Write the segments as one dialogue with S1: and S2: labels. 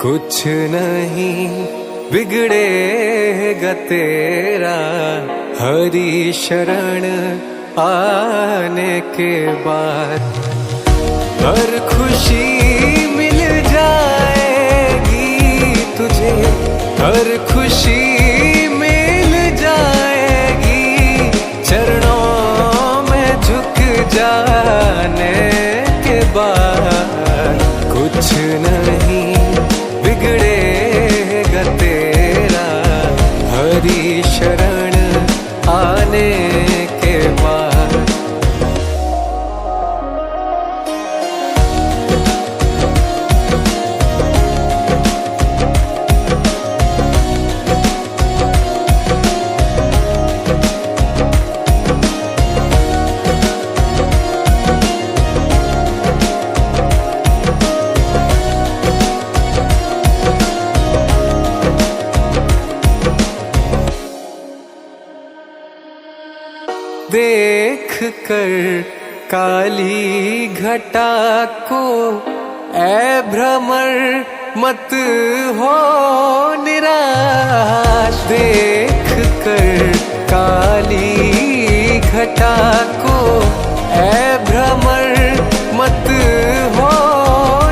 S1: कुछ नहीं बिगड़ेगा तेरा हरि शरण आने के बाद। हर खुशी मिल जाएगी तुझे, हर खुशी मिल जाएगी चरणों में झुक जाने के बाद। कुछ नहीं बिगड़ेगा तेरा हरि शरण आने के बाद। देख कर काली घटा को ऐ भ्रमर मत हो निराश। देख कर काली घटा को ऐ भ्रमर मत हो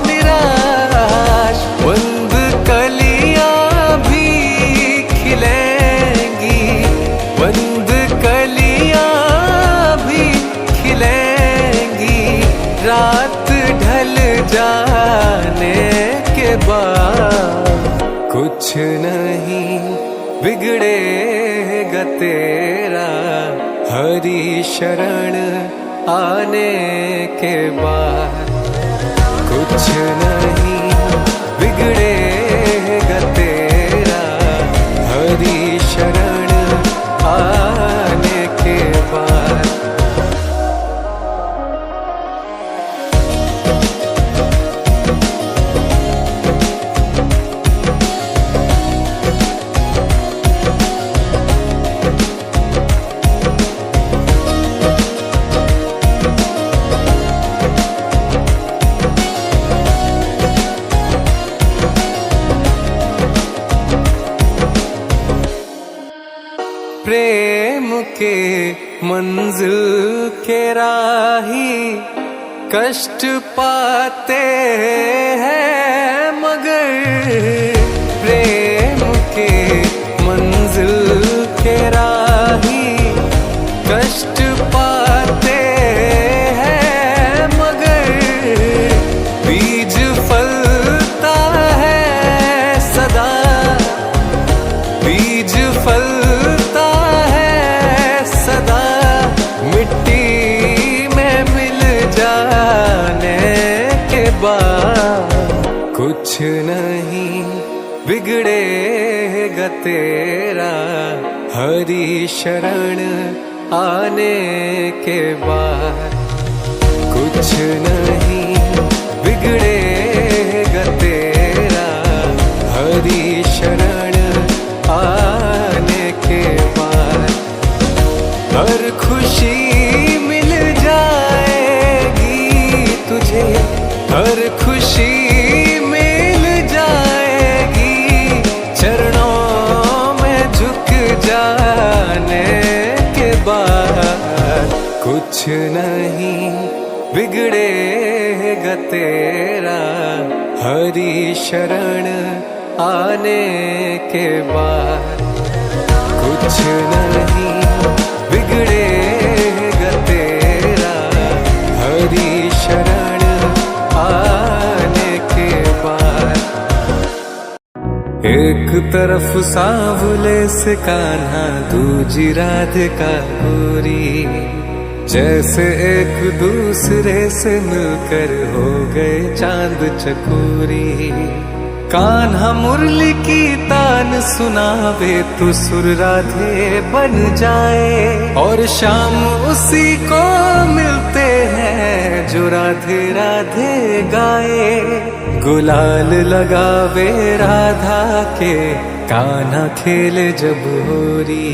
S1: निराश। बंद कलियां भी खिलेंगी, बंद कलियां रात ढल जाने के बाद। कुछ नहीं बिगड़ेगा तेरा हरि शरण आने के बाद। कुछ नहीं बिगड़ेगा तेरा हरि शरण आने के बाद। प्रेम के मंजिल के राही कष्ट पाते हैं मगर। प्रेम के मंजिल के राही कष्ट पाते हैं मगर। बीज फलता है सदा, बीज फलता मिट्टी में मिल जाने के बाद। कुछ नहीं बिगड़ेगा तेरा हरि शरण आने के बाद। कुछ नहीं बिगड़ेगा तेरा हरि शरण आने के बाद। हर खुशी मिल जाएगी तुझे, हर खुशी मिल जाएगी चरणों में झुक जाने के बाद। कुछ नहीं बिगड़ेगा तेरा हरि शरण आने के बाद। कुछ नहीं बिगड़ेगा तेरा हरि शरण आने के बाद। एक तरफ सांवले से कान्हा, दूजी राधिका गोरी, जैसे एक दूसरे से मिलकर हो गए चांद चकोरी। कान्हा मुरली की तान सुनावे तो सुर राधे बन जाए, और शाम उसी को मिलते हैं जो राधे राधे गाए। गुलाल लगावे राधा के, कान्हा खेले जब होरी।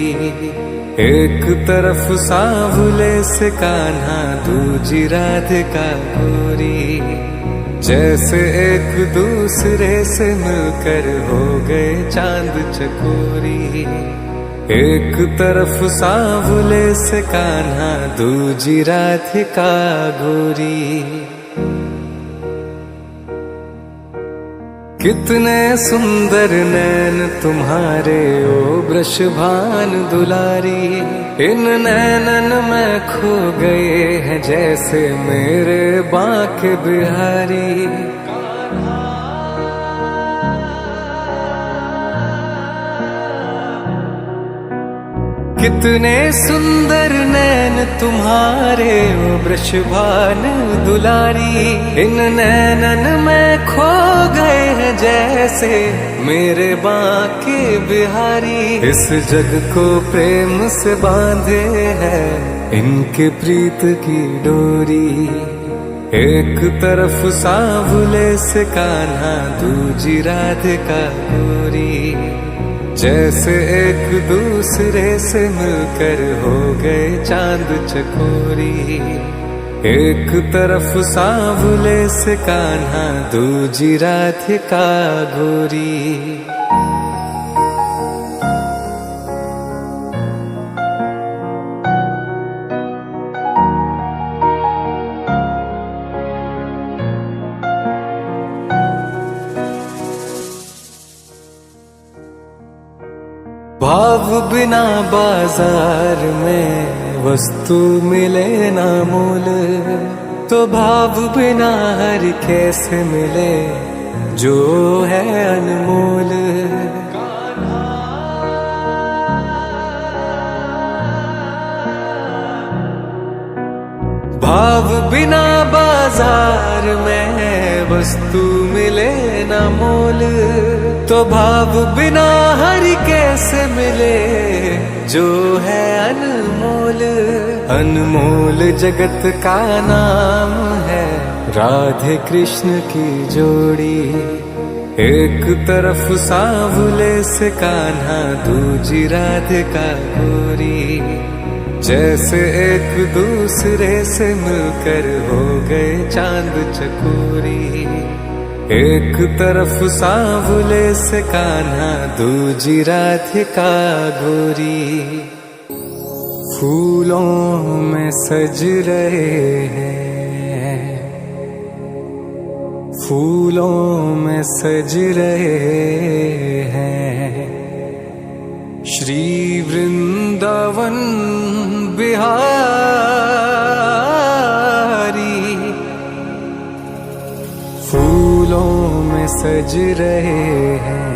S1: एक तरफ सांवले से कान्हा, दूजी राधिका गोरी, जैसे एक दूसरे से मिलकर हो गए चांद चकोरी। एक तरफ सांवले से कान्हा, दूजी राधिका गोरी। कितने सुंदर नैन तुम्हारे ओ वृषभान दुलारी। इन नैनन में खो गए हैं जैसे मेरे बांके बिहारी। कितने सुंदर नैन तुम्हारे ओ वृषभान दुलारी। इन नैनन में खो गए हैं जैसे मेरे बांके बिहारी। इस जग को प्रेम से बांधे है इनके प्रीत की डोरी। एक तरफ सांवले से कान्हा, दूजी राधिका गोरी। जैसे एक दूसरे से मिलकर हो गए चांद चकोरी। एक तरफ सांवले से कान्हा, दूजी राधिका गोरी। भाव बिना बाजार में वस्तु मिले ना मोल। तो भाव बिना हर कैसे मिले जो है अनमोल। भाव बिना बाजार में वस्तु मिले ना मोल। तो भाव बिना हर कैसे मिले जो है अनमोल। अनमोल जगत का नाम है राधे कृष्ण की जोड़ी। एक तरफ सांवले से कान्हा, दूजी राधिका गोरी। जैसे एक दूसरे से मिलकर हो गए चांद चकोरी। एक तरफ सांवले से कान्हा, दूजी राधिका गोरी। फूलों में सज रहे हैं, फूलों में सज रहे हैं श्री वृंदावन बिहारी। फूलों में सज रहे हैं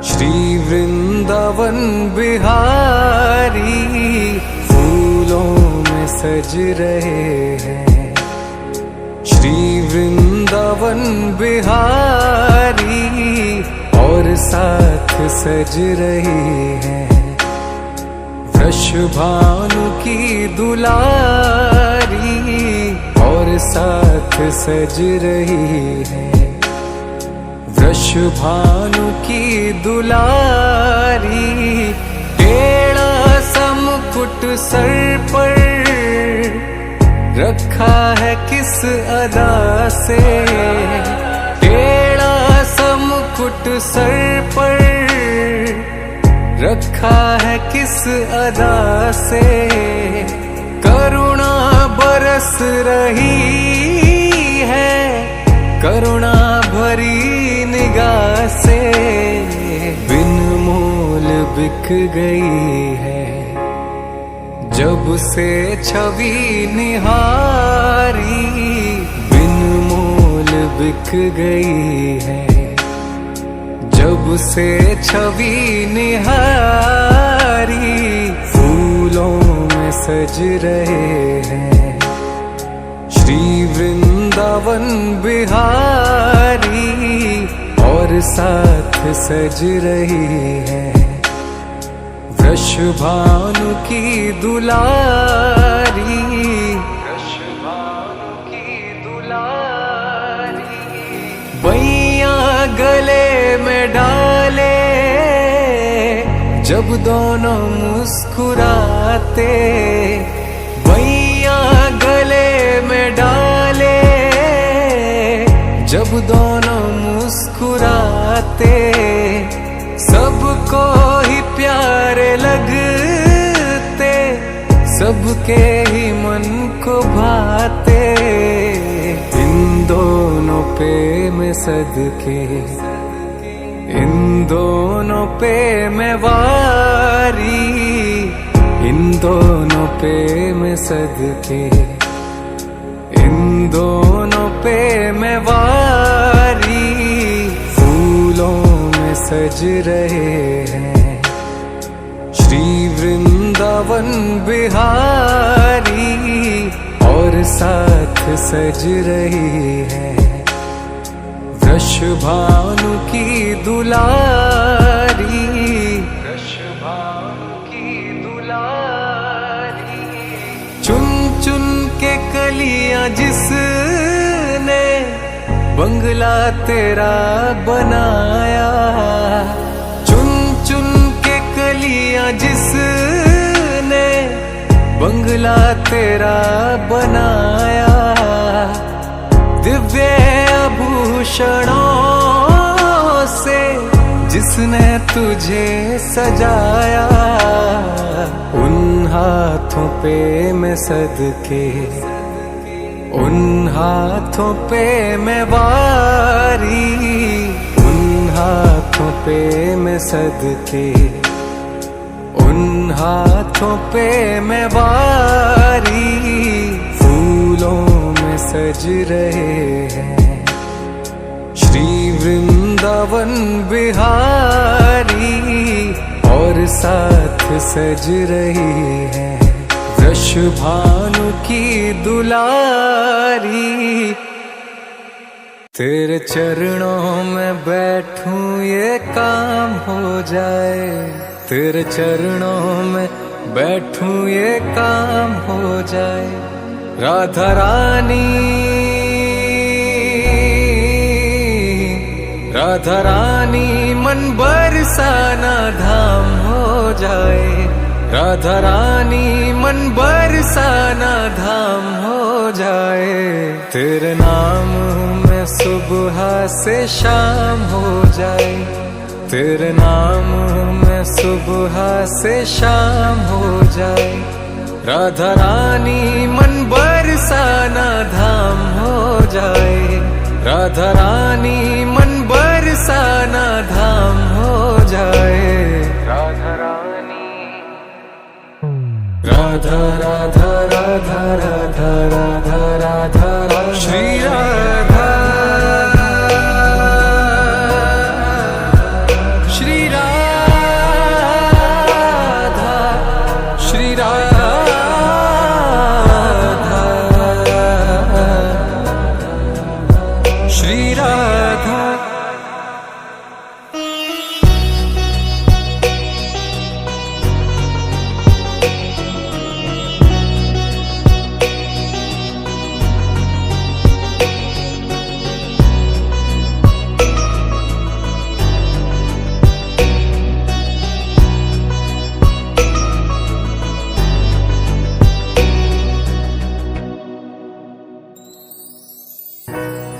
S1: श्री वृंदावन बिहारी। फूलों में सज रहे हैं श्री वृंदावन बिहारी। और साथ सज रही है वृषभानु की दुलारी। और साथ सज रही है वृषभानु की दुलारी। टेढ़ा सा मुकुट सर पर रखा है किस अदा से। टेढ़ा सा मुकुट सर पर रखा है किस अदा से। करुणा बरस रही है करुणा भरी निगाह से। बिन मोल बिक गई है जब से छवि निहारी। बिन मोल बिक गई है जब से छवि निहारी। फूलों में सज रहे हैं श्री वृंदावन बिहारी। और साथ सज रही है वृषभानु की दुलारी। वृषभानु की दुलारी। बैया गले में डाले जब दोनों मुस्कुराते। बैया गले में डाले जब दोनों मुस्कुराते सबको ही प्यारे लगते, सबके ही मन को भाते। इन दोनों पे मैं सदके, इन दोनों पे मैं वारी, इन दोनों पे मैं सदके, इन दोनों पे मैं वारी। फूलों में सज रहे हैं श्री वृंदावन बिहारी, और साथ सज रही है वृषभानु की दुलारी, वृषभानु की दुलारी। चुन चुन के कलियां जिसने बंगला तेरा बनाया, चुन चुन के कलियां जिसने बंगला तेरा बनाया। दिव्य आभूषणों से जिसने तुझे सजाया, उन हाथों पे मैं सदके, उन हाथों पे मैं वारी, उन हाथों पे मैं सदके, उन हाथों पे मैं वारी। फूलों में सज रहे हैं श्री वृंदावन बिहारी, और साथ सज रही है वृषभानु की दुलारी। तेरे चरणों में बैठूं ये काम हो जाए, तेरे चरणों में बैठूं ये काम हो जाए। राधा रानी, राधा रानी मन बरसाना धाम हो जाए, राधा रानी मन बरसाना धाम हो जाए। तेरे नाम में सुबह से शाम हो जाए, तेरे नाम में सुबह से शाम हो जाए। राधा रानी मन बरसाना धाम हो जाए, राधा रानी मन बरसाना धाम हो जाए। राधा रानी, राधा राधा राधा राधा राधा राधा राधा श्री राधा, श्री राधा, श्री राधा, श्री राधा।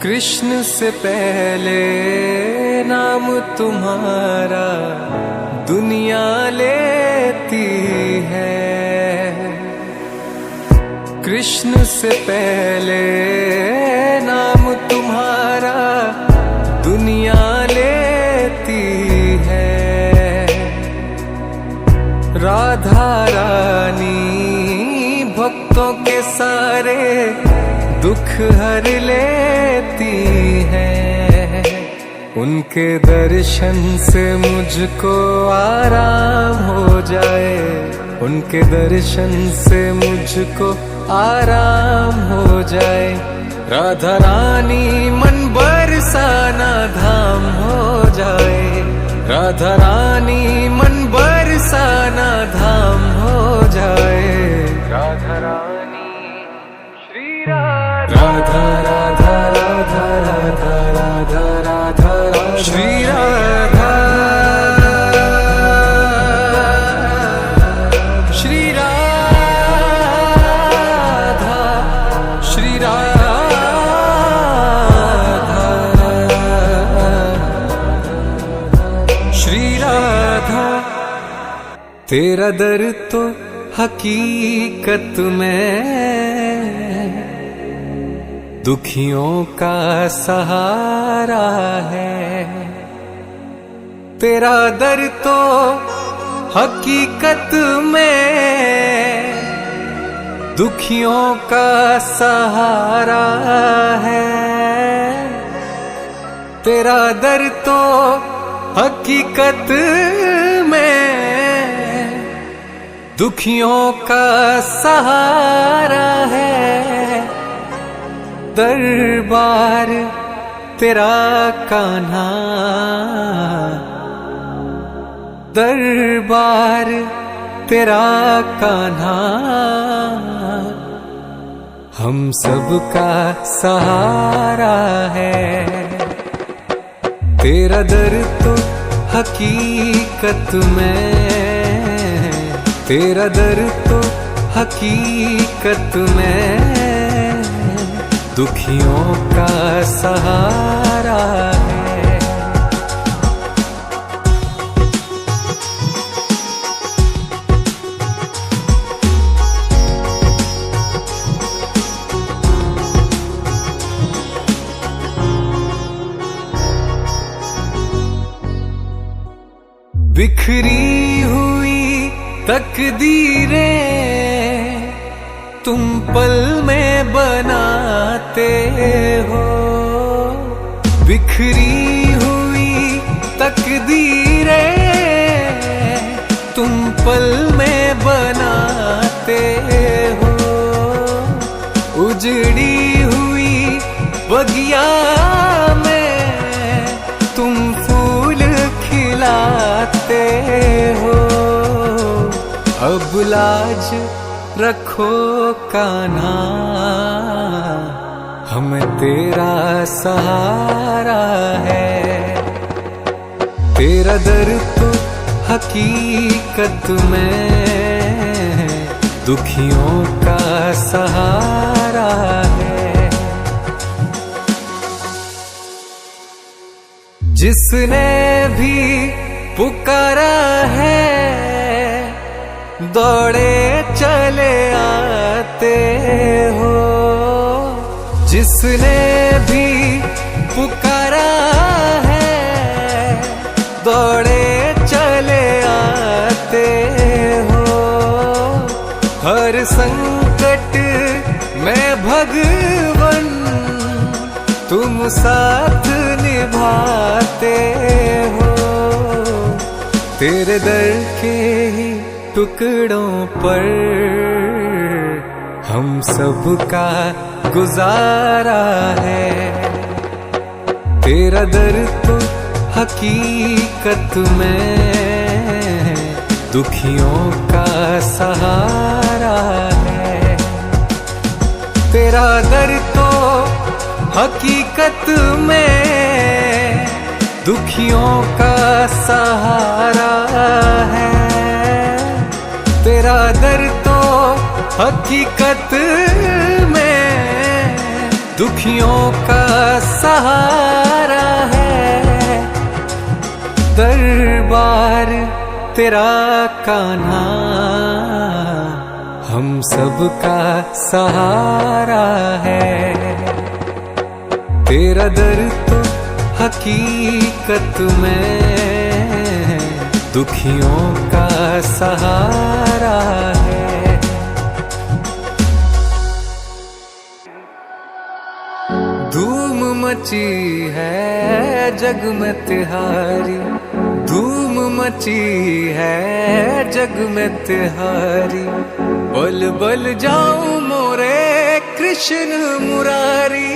S1: कृष्ण से पहले नाम तुम्हारा दुनिया लेती है, कृष्ण से पहले नाम तुम्हारा दुनिया लेती है। राधा रानी भक्तों के सारे दुख हर लेती हैं, उनके दर्शन से मुझको आराम हो जाए, उनके दर्शन से मुझको आराम हो जाए। राधा रानी मन बरसाना धाम हो जाए, राधा रानी मन बरसाना धाम हो जाए। राधा रानी, श्री राधा, राधा राधा राधा राधा राधा राधा राधा श्री राधा, श्री राधा, श्री राधा, तेरा दर तो हकीकत में दुखियों का सहारा है। तेरा दर तो हकीकत में दुखियों का सहारा है। तेरा दर तो हकीकत में दुखियों का सहारा है। दरबार तेरा कान्हा, दरबार तेरा कान्हा हम सबका सहारा है। तेरा दर तो हकीकत में, तेरा दर तो हकीकत में दुखियों का सहारा है। बिखरी हुई तकदीरें तुम पल में बनाते हो। बिखरी हुई तकदीरें तुम पल में बनाते हो। उजड़ी हुई बगिया में तुम फूल खिलाते हो। अब लाज रखो कान्हा, हमें तेरा सहारा है। तेरा दर तो हकीकत में दुखियों का सहारा है। जिसने भी पुकारा है दौड़े चले आते हो। जिसने भी पुकारा है दौड़े चले आते हो। हर संकट में भगवन तुम साथ निभाते हो। तेरे दर के ही टुकड़ों पर हम सबका गुजारा है। तेरा दर तो हकीकत में दुखियों का सहारा है। तेरा दर तो हकीकत में दुखियों का सहारा है। तेरा दर तो हकीकत में दुखियों का सहारा है। दरबार तेरा कान्हा हम सबका सहारा है। तेरा दर तो हकीकत में दुखियों का सहारा है। धूम मची है जग में तिहारी, धूम मची है जग में तिहारी। बल बल जाऊं मोरे कृष्ण मुरारी,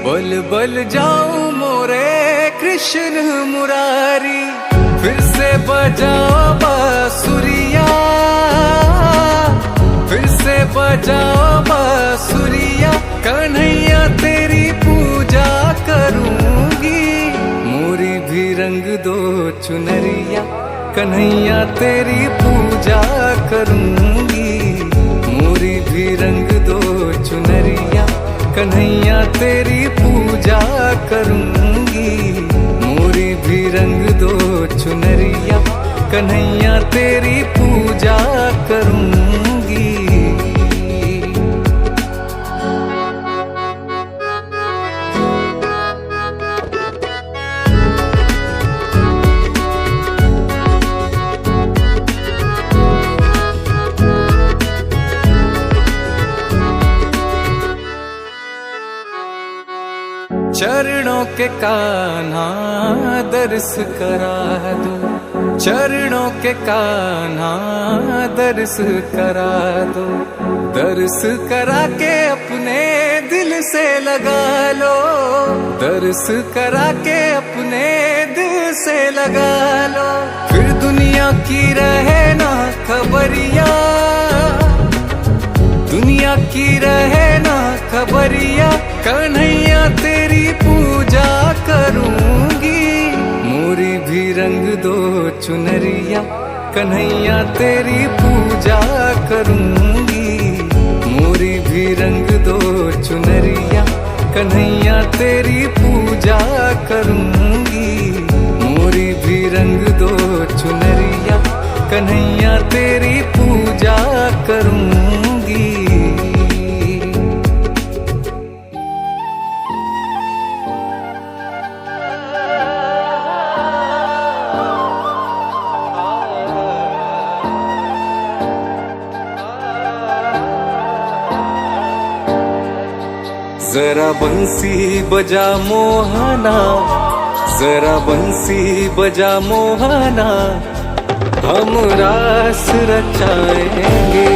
S1: बल बल जाऊं मोरे कृष्ण मुरारी। फिर से बजाओ बांसुरिया, फिर से बजाओ बांसुरिया। कन्हैया तेरी पूजा करूंगी, मोरी भी रंग दो चुनरिया। कन्हैया तेरी पूजा करूंगी, मोरी भी रंग दो चुनरिया। कन्हैया तेरी पूजा करूंगी, मोरी भी रंग दो चुनरिया। कन्हैया तेरी पूजा करूंगी। चरणों के कान्हा दर्श करा दो, चरणों के कान्हा दर्श करा दो। दर्श करा के अपने दिल से लगा लो, दर्श करा के अपने दिल से लगा लो। फिर दुनिया की रहे ना खबरिया, दुनिया की रहे ना खबरिया, कन्हैया तेरी पूजा करूंगी। मोरी भी रंग दो चुनरिया, कन्हैया तेरी पूजा करूंगी। मोरी भी रंग दो चुनरिया, कन्हैया तेरी पूजा करूंगी। मोरी भी रंग दो चुनरिया, कन्हैया तेरी पूजा करूंगी। जरा बंसी बजा मोहना, जरा बंसी बजा मोहना, हम रास रचाएंगे।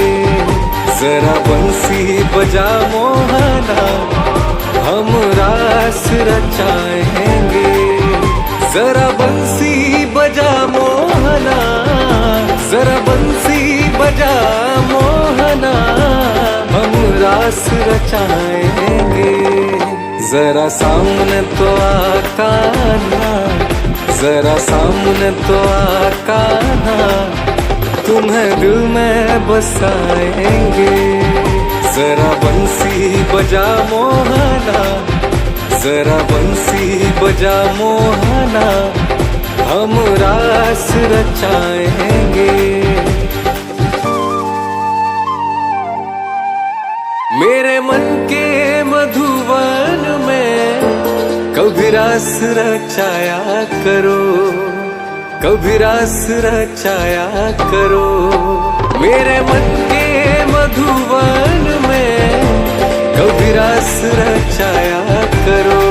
S1: जरा बंसी बजा मोहना, हम रास रचाएंगे। जरा बंसी बजा मोहना, जरा बंसी बजा मोहना, हम रास रचाएंगे। जरा सामने तो आकाना, जरा सामने तो आकाना, तुम्हें दिल में बसाएंगे। जरा बंसी बजा मोहना, जरा बंसी बजा मोहना, हम रास रचाएंगे। मेरे मन के मधुवन में कभी रास रचाया करो, कभी रास रचाया करो। मेरे मन के मधुवन में कभी रास रचाया करो।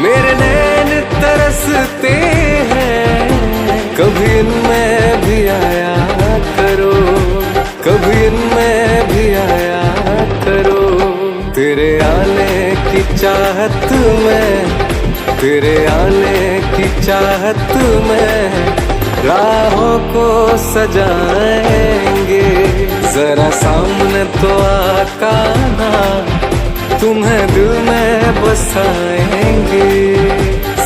S1: मेरे नैन तरसते हैं, कभी इनमें भी आया करो, कभी इनमें भी आया करो। तेरे आने की चाहत में, तेरे आने की चाहत में राहों को सजाएंगे। जरा सामने तो आकाना, तुम्हें दिल में बसाएंगे।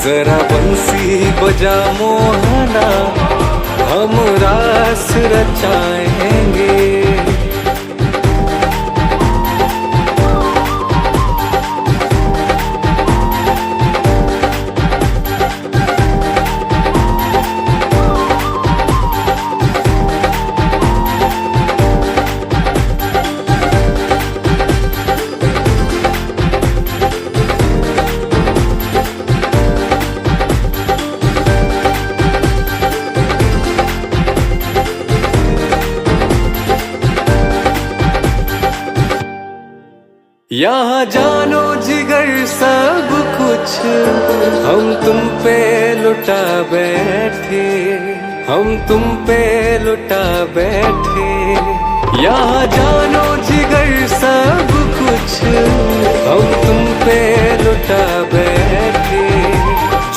S1: जरा बंसी बजा मोहना, हम रास रचाएंगे। यहाँ जानो जिगर सब कुछ हम तुम पे लुटा बैठे, हम तुम पे लुटा बैठे। यहाँ जानो जिगर सब कुछ हम तुम पे लुटा बैठे।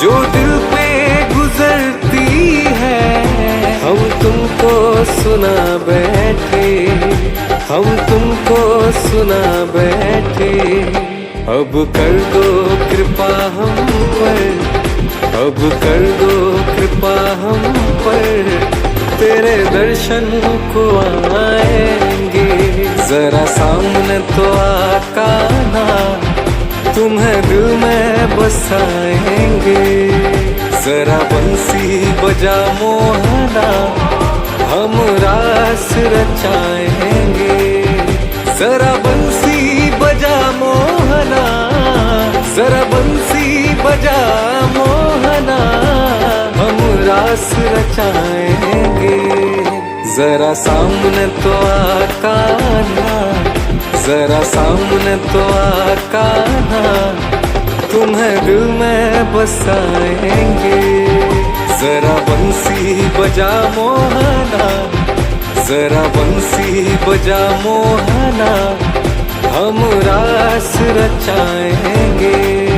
S1: जो दिल पे गुजरती है हम तुमको सुना बैठे, हम तुमको सुना बैठे। अब कर दो कृपा हम पर, अब कर दो कृपा हम पर, तेरे दर्शन को आएंगे। जरा सामने तो आकाना, तुम्हें दिल में बसाएंगे। जरा बंसी बजा मोहना, हम रास रचाएंगे। जरा बंसी बजा मोहना, जरा बंसी बजा मोहना, हम रास रचाएंगे। जरा सामने तो आका ना, जरा सामने तो आका ना, तुम्हें दिल में बसाएंगे। जरा बंसी बजा मोहना, जरा बंसी बजा मोहना, हम रास रचाएंगे।